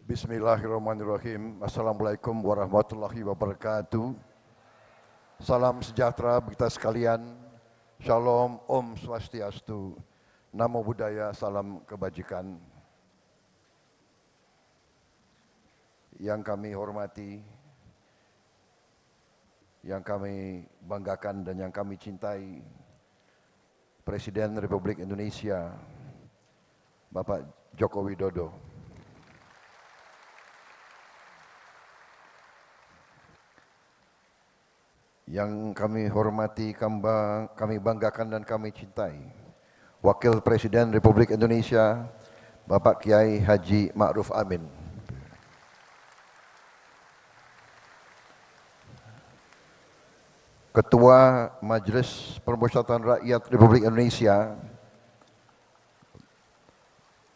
Bismillahirrahmanirrahim. Assalamualaikum warahmatullahi wabarakatuh. Salam sejahtera kita sekalian. Shalom, Om Swastiastu. Namo Buddhaya, salam kebajikan. Yang kami hormati, yang kami banggakan dan yang kami cintai, Presiden Republik Indonesia, Bapak Joko Widodo. Yang kami hormati, kami banggakan dan kami cintai, Wakil Presiden Republik Indonesia, Bapak Kiai Haji Ma'ruf Amin. Ketua Majelis Permusyawaratan Rakyat Republik Indonesia,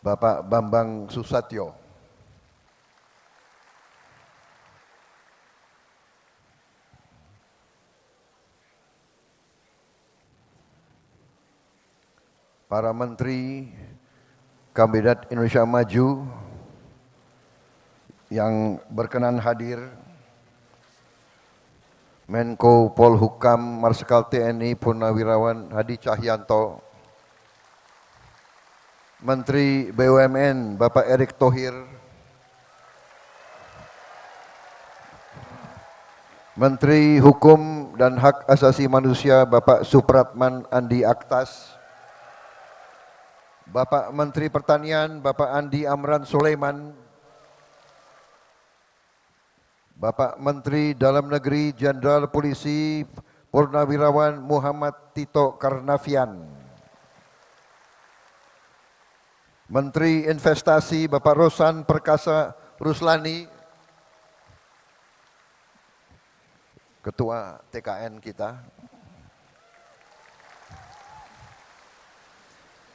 Bapak Bambang Susatyo. Para Menteri Kabinet Indonesia Maju yang berkenan hadir, Menko Polhukam Marsikal TNI Purnawirawan Hadi Cahyanto, Menteri BUMN Bapak Erick Thohir, Menteri Hukum dan Hak Asasi Manusia Bapak Supratman Andi Aktas, Bapak Menteri Pertanian Bapak Andi Amran Sulaiman, Bapak Menteri Dalam Negeri Jenderal Polisi Purnawirawan Muhammad Tito Karnavian, Menteri Investasi Bapak Rosan Perkasa Ruslani, Ketua TKN kita,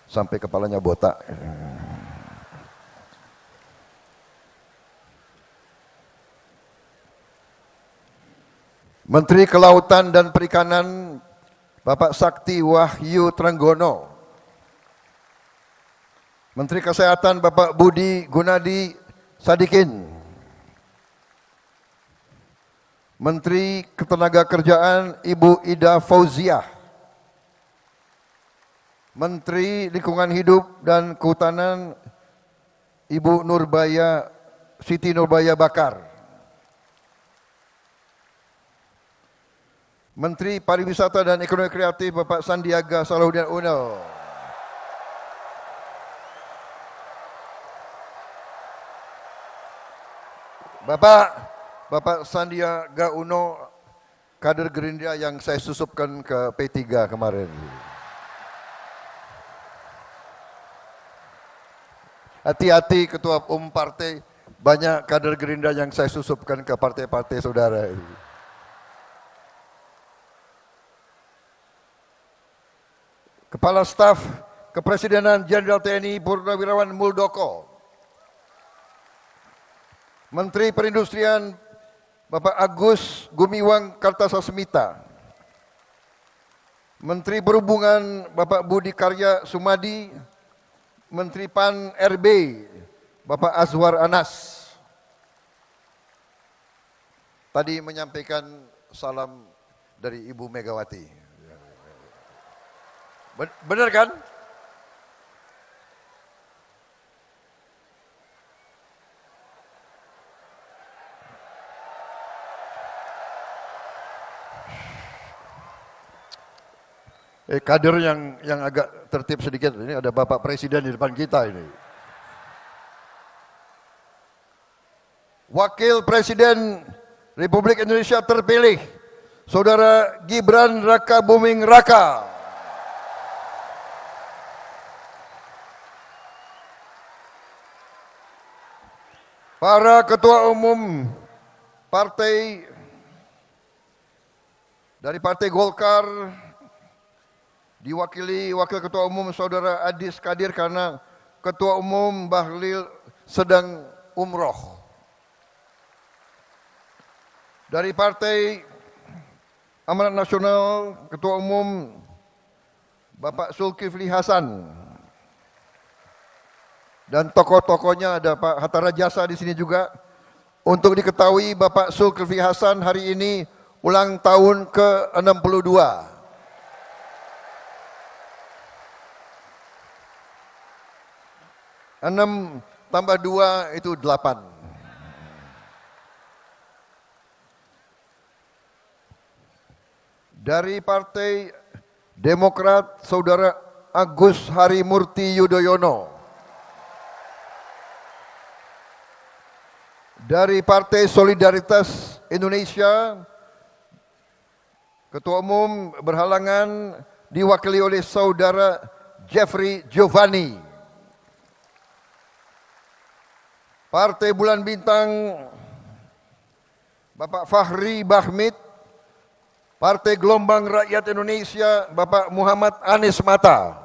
sampai kepalanya botak. Menteri Kelautan dan Perikanan Bapak Sakti Wahyu Trenggono, Menteri Kesehatan Bapak Budi Gunadi Sadikin, Menteri Ketenagakerjaan Ibu Ida Fauziah, Menteri Lingkungan Hidup dan Kehutanan Ibu Siti Nurbaya Bakar, Menteri Pariwisata dan Ekonomi Kreatif Bapak Sandiaga Salahuddin Uno, Bapak Sandiaga Uno, kader Gerindra yang saya susupkan ke P3 kemarin. Hati-hati Ketua Umum Partai, banyak kader Gerindra yang saya susupkan ke partai-partai saudara. Kepala Staf Kepresidenan Jenderal TNI Purnawirawan Muldoko, Menteri Perindustrian Bapak Agus Gumiwang Kartasasmita, Menteri Perhubungan Bapak Budi Karya Sumadi, Menteri PAN RB Bapak Azwar Anas tadi menyampaikan salam dari Ibu Megawati. Benar kan? Kader yang agak tertib sedikit, ini ada Bapak Presiden di depan kita ini. Wakil Presiden Republik Indonesia terpilih, Saudara Gibran Raka Buming Raka. Para Ketua Umum Partai dari Partai Golkar, diwakili Wakil Ketua Umum Saudara Adis Kadir karena Ketua Umum Bahlil sedang umroh. Dari Partai Amanat Nasional, Ketua Umum Bapak Zulkifli Hasan. Dan tokoh-tokohnya ada Pak Hatta Rajasa di sini juga. Untuk diketahui Bapak Zulkifli Hasan hari ini ulang tahun ke-62. 6 tambah 2 itu 8. Dari Partai Demokrat, Saudara Agus Harimurti Yudhoyono. Dari Partai Solidaritas Indonesia, Ketua Umum berhalangan diwakili oleh Saudara Jeffrey Giovanni. Partai Bulan Bintang, Bapak Fahri Bahmid. Partai Gelombang Rakyat Indonesia, Bapak Muhammad Anies Mata.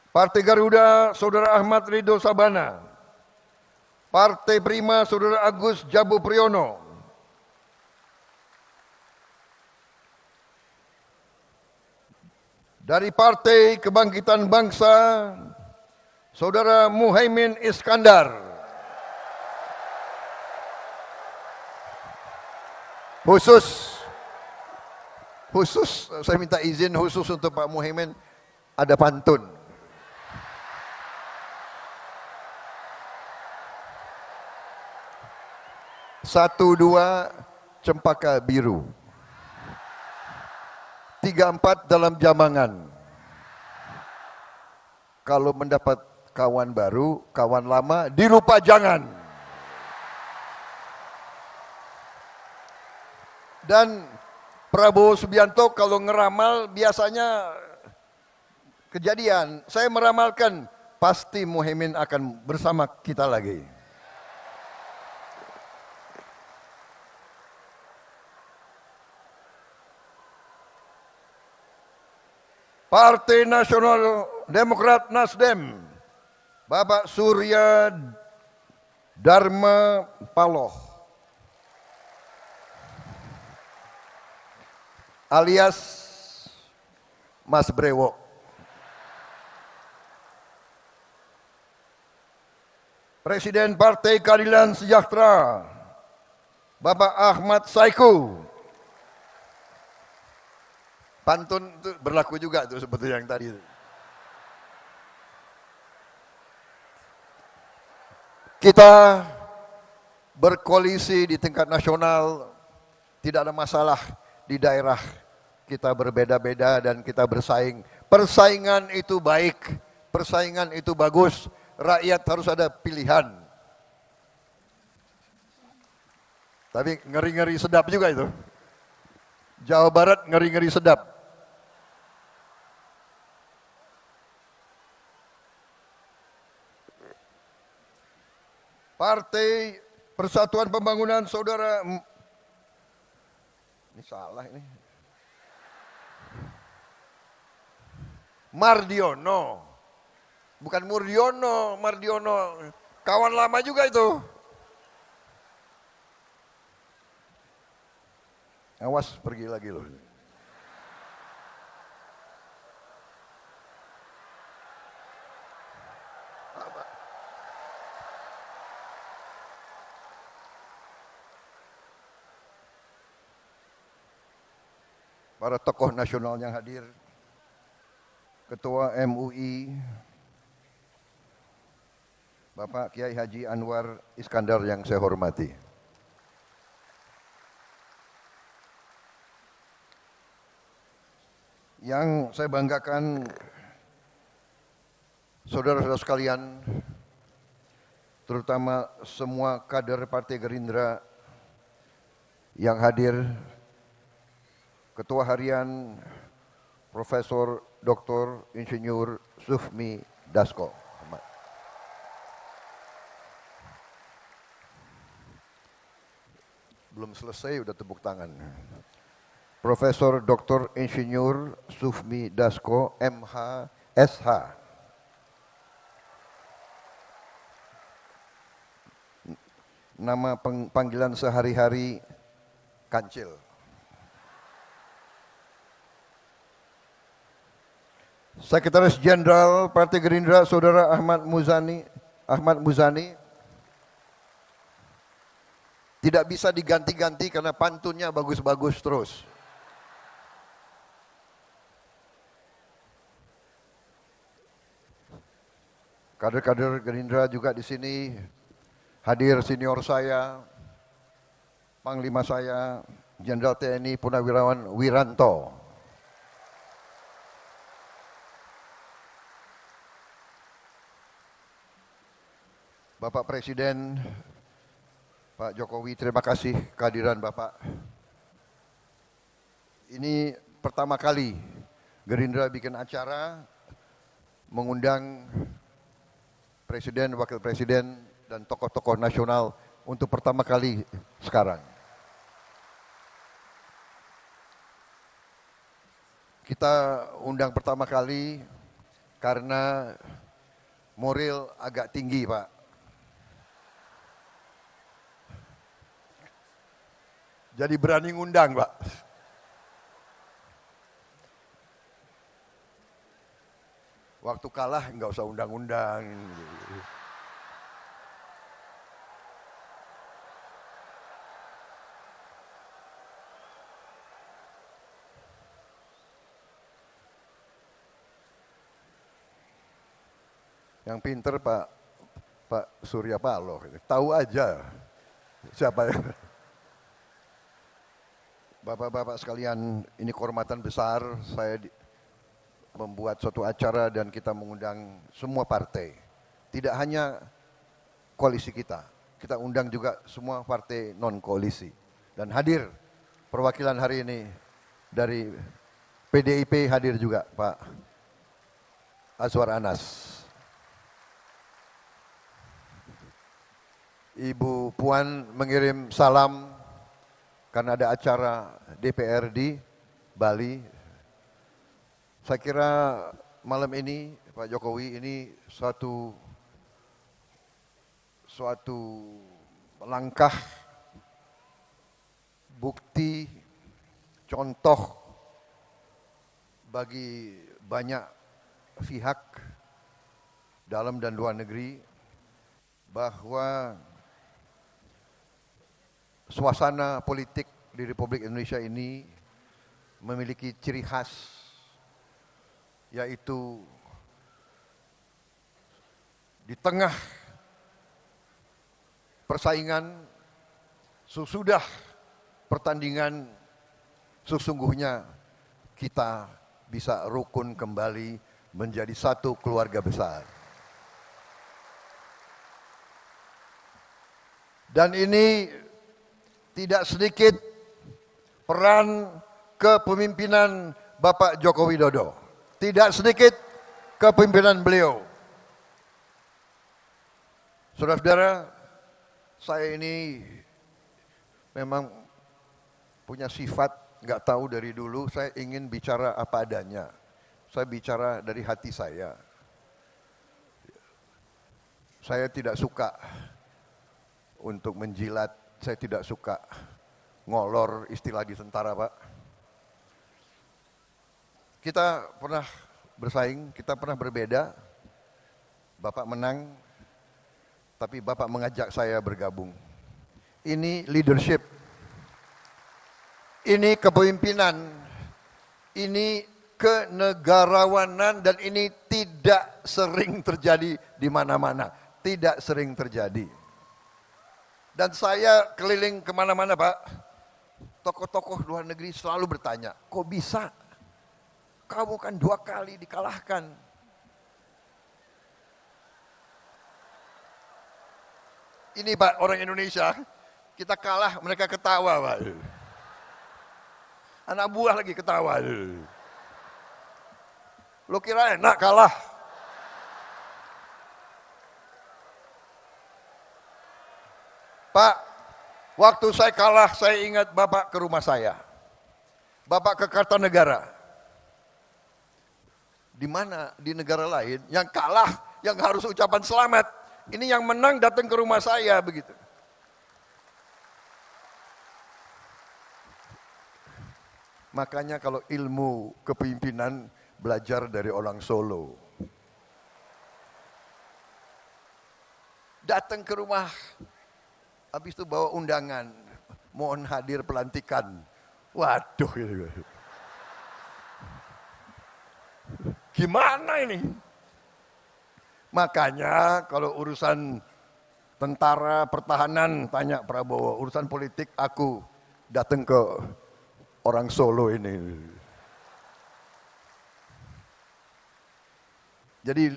Partai Garuda, Saudara Ahmad Ridho Sabana. Partai Prima, Saudara Agus Jabu Priyono. Dari Partai Kebangkitan Bangsa, Saudara Muhaimin Iskandar. Khusus saya minta izin khusus untuk Pak Muhaimin, ada pantun. Satu dua cempaka biru, 3 4 dalam jamangan. Kalau mendapat kawan baru, kawan lama dilupa jangan. Dan Prabowo Subianto kalau ngeramal biasanya kejadian. Saya meramalkan pasti Muhaimin akan bersama kita lagi. Partai Nasional Demokrat Nasdem, Bapak Surya Dharma Paloh alias Mas Brewo. Presiden Partai Keadilan Sejahtera, Bapak Ahmad Saiku. Pantun itu berlaku juga tuh seperti yang tadi. Kita berkoalisi di tingkat nasional, tidak ada masalah. Di daerah kita berbeda-beda dan kita bersaing. Persaingan itu baik, persaingan itu bagus. Rakyat harus ada pilihan. Tapi ngeri-ngeri sedap juga itu. Jawa Barat ngeri-ngeri sedap. Partai Persatuan Pembangunan Saudara, ini salah ini, Mardiono, bukan Murdiono, Mardiono, kawan lama juga itu. Awas pergi lagi loh. Para tokoh nasional yang hadir, Ketua MUI, Bapak Kiai Haji Anwar Iskandar yang saya hormati. Yang saya banggakan, saudara-saudara sekalian, terutama semua kader Partai Gerindra yang hadir, Ketua Harian Profesor Dr. Insinyur Sufmi Dasko. Belum selesai udah tepuk tangan. Profesor Dr. Insinyur Sufmi Dasko, MH, SH. Nama panggilan sehari-hari Kancil. Sekretaris Jenderal Partai Gerindra Saudara Ahmad Muzani. Tidak bisa diganti-ganti karena pantunnya bagus-bagus terus. Kader-kader Gerindra juga di sini hadir, senior saya, Panglima saya, Jenderal TNI Purnawirawan Wiranto. Bapak Presiden, Pak Jokowi, terima kasih kehadiran Bapak. Ini pertama kali Gerindra bikin acara mengundang Presiden, Wakil Presiden, dan tokoh-tokoh nasional untuk pertama kali sekarang. Kita undang pertama kali karena moral agak tinggi, Pak. Jadi berani ngundang, Pak. Waktu kalah nggak usah undang-undang. Yang pinter Pak Surya Paloh, tahu aja siapa yang. Bapak-bapak sekalian, ini kehormatan besar saya membuat suatu acara dan kita mengundang semua partai. Tidak hanya koalisi kita undang juga semua partai non-koalisi. Dan hadir perwakilan hari ini dari PDIP hadir juga Pak Azwar Anas. Ibu Puan mengirim salam karena ada acara DPR di Bali. Saya kira malam ini Pak Jokowi ini suatu langkah bukti contoh bagi banyak pihak dalam dan luar negeri bahwa suasana politik di Republik Indonesia ini memiliki ciri khas, yaitu di tengah persaingan, sesudah pertandingan, sesungguhnya kita bisa rukun kembali menjadi satu keluarga besar. Dan ini tidak sedikit peran kepemimpinan Bapak Joko Widodo. Tidak sedikit kepemimpinan beliau. Saudara-saudara, saya ini memang punya sifat, nggak tahu dari dulu, saya ingin bicara apa adanya. Saya bicara dari hati saya. Saya tidak suka untuk menjilat. Saya tidak suka ngolor, istilah di tentara, Pak. Kita pernah bersaing, kita pernah berbeda. Bapak menang, tapi Bapak mengajak saya bergabung. Ini leadership, ini kepemimpinan, ini kenegarawanan, dan ini tidak sering terjadi di mana-mana. Tidak sering terjadi. Dan saya keliling kemana-mana, Pak. Tokoh-tokoh luar negeri selalu bertanya, kok bisa? Kamu kan 2 kali dikalahkan. Ini Pak, orang Indonesia, kita kalah, mereka ketawa, Pak. Anak buah lagi ketawa. Lo kira enak kalah? Pak, waktu saya kalah, saya ingat Bapak ke rumah saya. Bapak ke Kartanegara. Di mana di negara lain yang kalah, yang harus ucapan selamat. Ini yang menang datang ke rumah saya begitu. Makanya kalau ilmu kepemimpinan belajar dari orang Solo. Datang ke rumah, habis itu bawa undangan, mohon hadir pelantikan. Waduh, gimana ini? Makanya kalau urusan tentara, pertahanan, tanya Prabowo. Urusan politik aku datang ke orang Solo ini. Jadi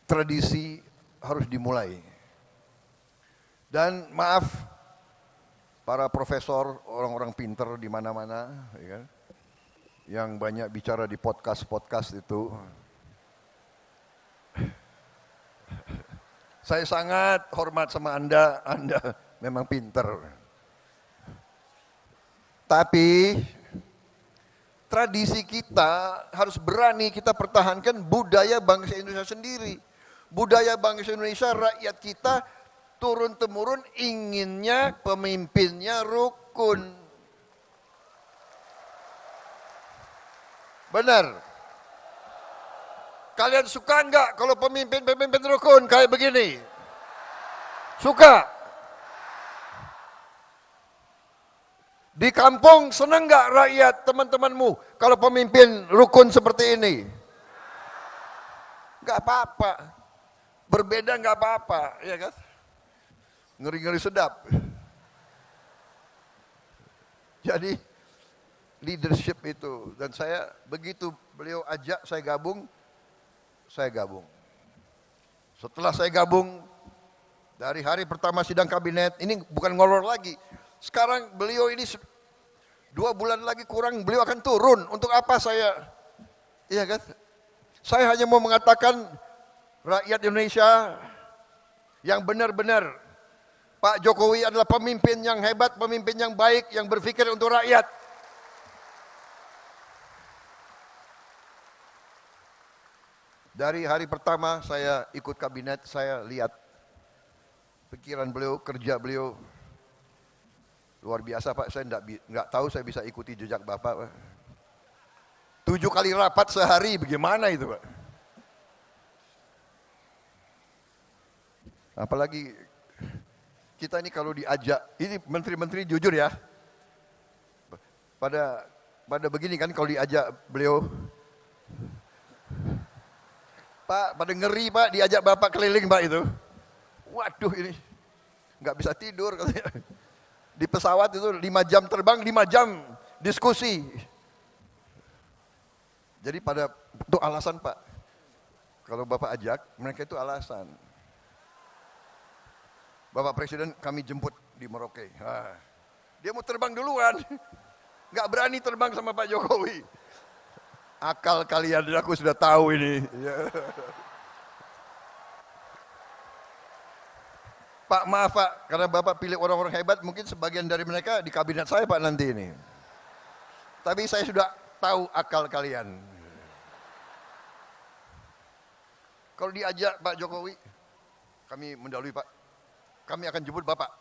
tradisi harus dimulai. Dan maaf para profesor, orang-orang pinter di mana-mana, ya, yang banyak bicara di podcast-podcast itu. Saya sangat hormat sama Anda memang pinter. Tapi tradisi kita harus berani kita pertahankan budaya bangsa Indonesia sendiri. Budaya bangsa Indonesia, rakyat kita turun-temurun inginnya pemimpinnya rukun. Benar. Kalian suka enggak kalau pemimpin rukun kayak begini? Suka? Di kampung senang enggak rakyat teman-temanmu kalau pemimpin rukun seperti ini? Enggak apa-apa. Berbeda enggak apa-apa, ya kan? Ngeri-ngeri sedap. Jadi leadership itu, dan saya begitu beliau ajak saya gabung. Setelah saya gabung, dari hari pertama sidang kabinet, ini bukan ngolor lagi. Sekarang beliau ini 2 bulan lagi kurang, beliau akan turun. Untuk apa saya? Iya kan? Saya hanya mau mengatakan rakyat Indonesia yang benar-benar Pak Jokowi adalah pemimpin yang hebat, pemimpin yang baik, yang berpikir untuk rakyat. Dari hari pertama saya ikut kabinet, saya lihat pikiran beliau, kerja beliau luar biasa Pak. Saya enggak tahu saya bisa ikuti jejak Bapak Pak. 7 kali rapat sehari, bagaimana itu Pak? Apalagi kita ini kalau diajak, ini menteri-menteri jujur ya, pada begini kan kalau diajak beliau, Pak, pada ngeri Pak, diajak Bapak keliling Pak itu. Waduh ini, nggak bisa tidur katanya. Di pesawat itu 5 jam terbang, 5 jam diskusi. Jadi itu alasan Pak. Kalau Bapak ajak, mereka itu alasan. Bapak Presiden kami jemput di Merauke. Dia mau terbang duluan. Nggak berani terbang sama Pak Jokowi. Akal kalian, aku sudah tahu ini. Pak maaf Pak, karena Bapak pilih orang-orang hebat, mungkin sebagian dari mereka di kabinet saya Pak nanti ini. Tapi saya sudah tahu akal kalian. Kalau diajak Pak Jokowi, kami mendahului Pak, kami akan jemput Bapak.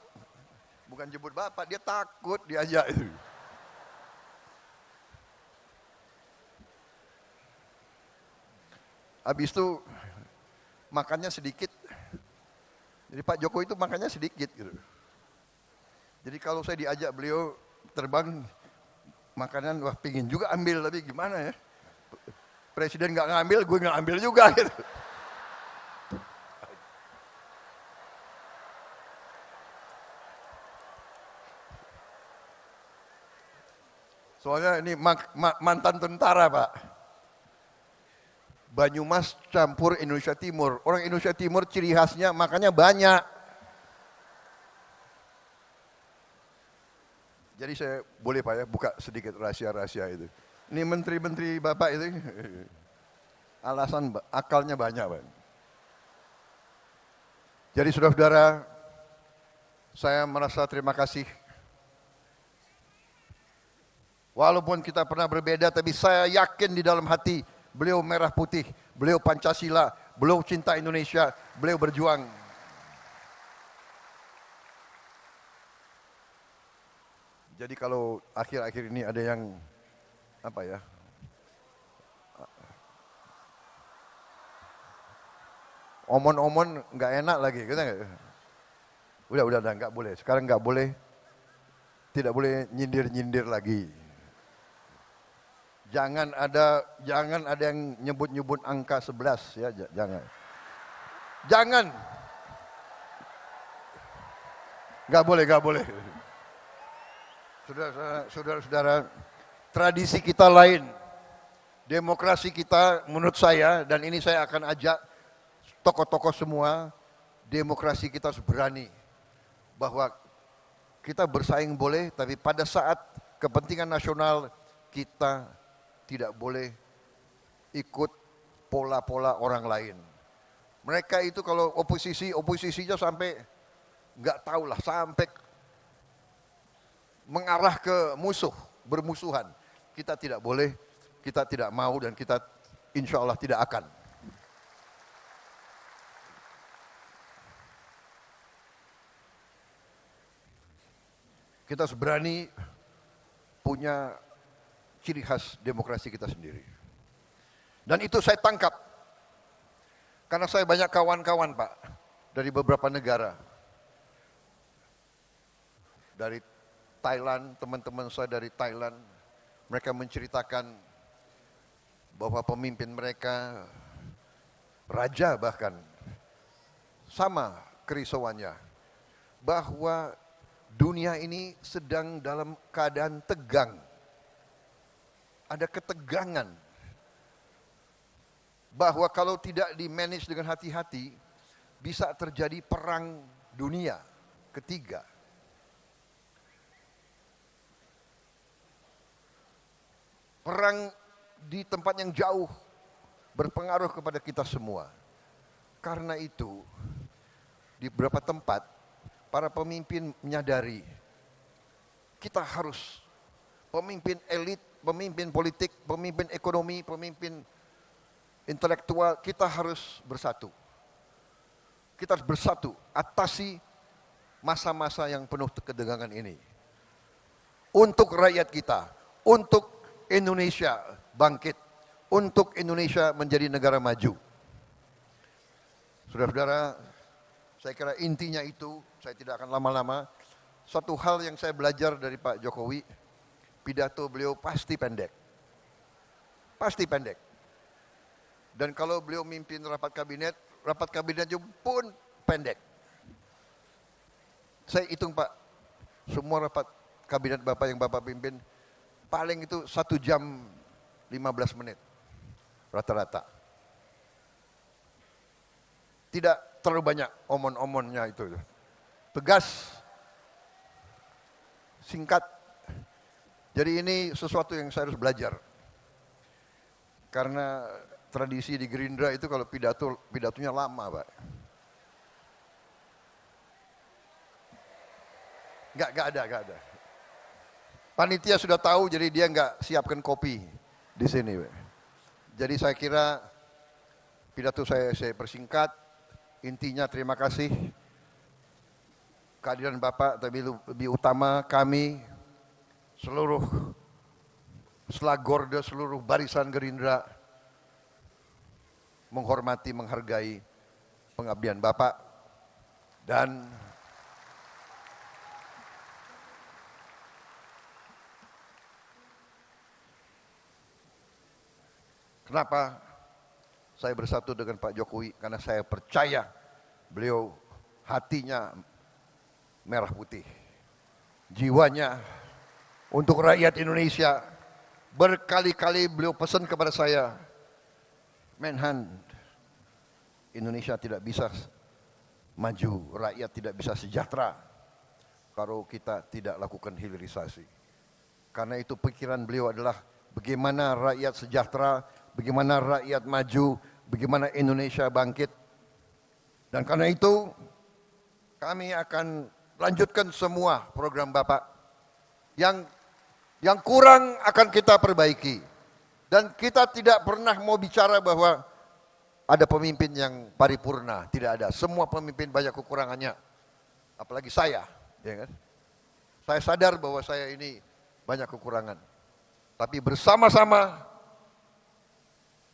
Bukan jemput Bapak, dia takut diajak itu. Habis itu makannya sedikit. Jadi Pak Jokowi itu makannya sedikit gitu. Jadi kalau saya diajak beliau terbang makanan, wah pingin juga ambil, tapi gimana ya? Presiden nggak ngambil, gue nggak ambil juga gitu. Soalnya ini mantan tentara Pak. Banyumas campur Indonesia Timur. Orang Indonesia Timur ciri khasnya makannya banyak. Jadi saya boleh Pak ya buka sedikit rahasia-rahasia itu. Ini menteri-menteri Bapak itu alasan akalnya banyak Pak. Jadi saudara-saudara, saya merasa terima kasih. Walaupun kita pernah berbeda, tapi saya yakin di dalam hati beliau merah putih, beliau Pancasila, beliau cinta Indonesia, beliau berjuang. Jadi kalau akhir-akhir ini ada yang apa ya, Omon-omon nggak enak lagi, kita nggak. Udah, nggak boleh. Sekarang nggak boleh, tidak boleh nyindir-nyindir lagi. Jangan ada yang nyebut-nyebut angka 11 ya, jangan. Nggak boleh. Saudara-saudara, tradisi kita lain. Demokrasi kita menurut saya, dan ini saya akan ajak tokoh-tokoh semua, demokrasi kita harus berani. Bahwa kita bersaing boleh, tapi pada saat kepentingan nasional, kita tidak boleh ikut pola-pola orang lain. Mereka itu kalau oposisinya sampai nggak tahu lah, sampai mengarah ke bermusuhan. Kita tidak boleh, kita tidak mau, dan kita insya Allah tidak akan. Kita harus berani punya ciri khas demokrasi kita sendiri. Dan itu saya tangkap. Karena saya banyak kawan-kawan Pak, dari beberapa negara. Dari Thailand, teman-teman saya dari Thailand, mereka menceritakan bahwa pemimpin mereka, raja bahkan, sama kerisauannya, bahwa dunia ini sedang dalam keadaan tegang. Ada ketegangan. Bahwa kalau tidak di-manage dengan hati-hati, bisa terjadi perang dunia ketiga. Perang di tempat yang jauh berpengaruh kepada kita semua. Karena itu, di beberapa tempat, para pemimpin menyadari kita harus pemimpin elit, pemimpin politik, pemimpin ekonomi, pemimpin intelektual, kita harus bersatu. Kita harus bersatu atasi masa-masa yang penuh ketegangan ini. Untuk rakyat kita, untuk Indonesia bangkit, untuk Indonesia menjadi negara maju. Saudara-saudara, saya kira intinya itu, saya tidak akan lama-lama. Satu hal yang saya belajar dari Pak Jokowi, pidato beliau pasti pendek. Pasti pendek. Dan kalau beliau mimpin rapat kabinetnya pun pendek. Saya hitung Pak, semua rapat kabinet Bapak yang Bapak pimpin, paling itu 1 jam 15 menit, rata-rata. Tidak terlalu banyak omon-omonnya itu. Tegas, singkat. Jadi ini sesuatu yang saya harus belajar. Karena tradisi di Gerindra itu kalau pidatonya lama, Pak. Nggak ada. Panitia sudah tahu, jadi dia nggak siapkan kopi di sini, Pak. Jadi saya kira pidato saya persingkat. Intinya terima kasih kehadiran Bapak, tapi lebih utama kami seluruh Selagorde, seluruh barisan Gerindra menghormati, menghargai pengabdian Bapak, dan kenapa saya bersatu dengan Pak Jokowi? Karena saya percaya beliau hatinya merah putih, jiwanya untuk rakyat Indonesia. Berkali-kali beliau pesan kepada saya, Menhan, Indonesia tidak bisa maju, rakyat tidak bisa sejahtera kalau kita tidak lakukan hilirisasi. Karena itu pikiran beliau adalah bagaimana rakyat sejahtera, bagaimana rakyat maju, bagaimana Indonesia bangkit. Dan karena itu kami akan lanjutkan semua program Bapak. Yang kurang akan kita perbaiki. Dan kita tidak pernah mau bicara bahwa ada pemimpin yang paripurna, tidak ada. Semua pemimpin banyak kekurangannya. Apalagi saya, ya kan? Saya sadar bahwa saya ini banyak kekurangan. Tapi bersama-sama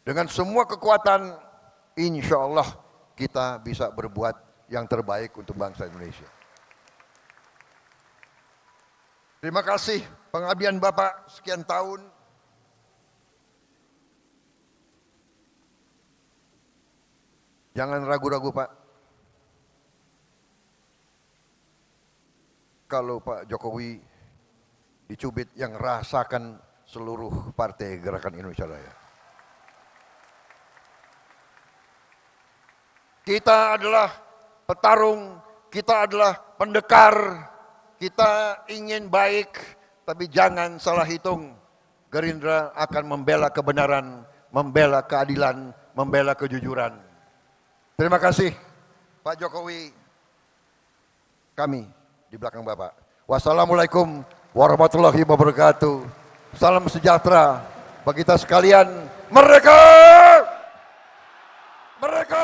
dengan semua kekuatan, insya Allah kita bisa berbuat yang terbaik untuk bangsa Indonesia. Terima kasih pengabdian Bapak sekian tahun. Jangan ragu-ragu Pak. Kalau Pak Jokowi dicubit yang rasakan seluruh partai Gerakan Indonesia Raya. Kita adalah petarung, kita adalah pendekar, kita ingin baik, tapi jangan salah hitung. Gerindra akan membela kebenaran, membela keadilan, membela kejujuran. Terima kasih Pak Jokowi, kami di belakang Bapak. Wassalamualaikum warahmatullahi wabarakatuh. Salam sejahtera bagi kita sekalian. Merdeka! Merdeka!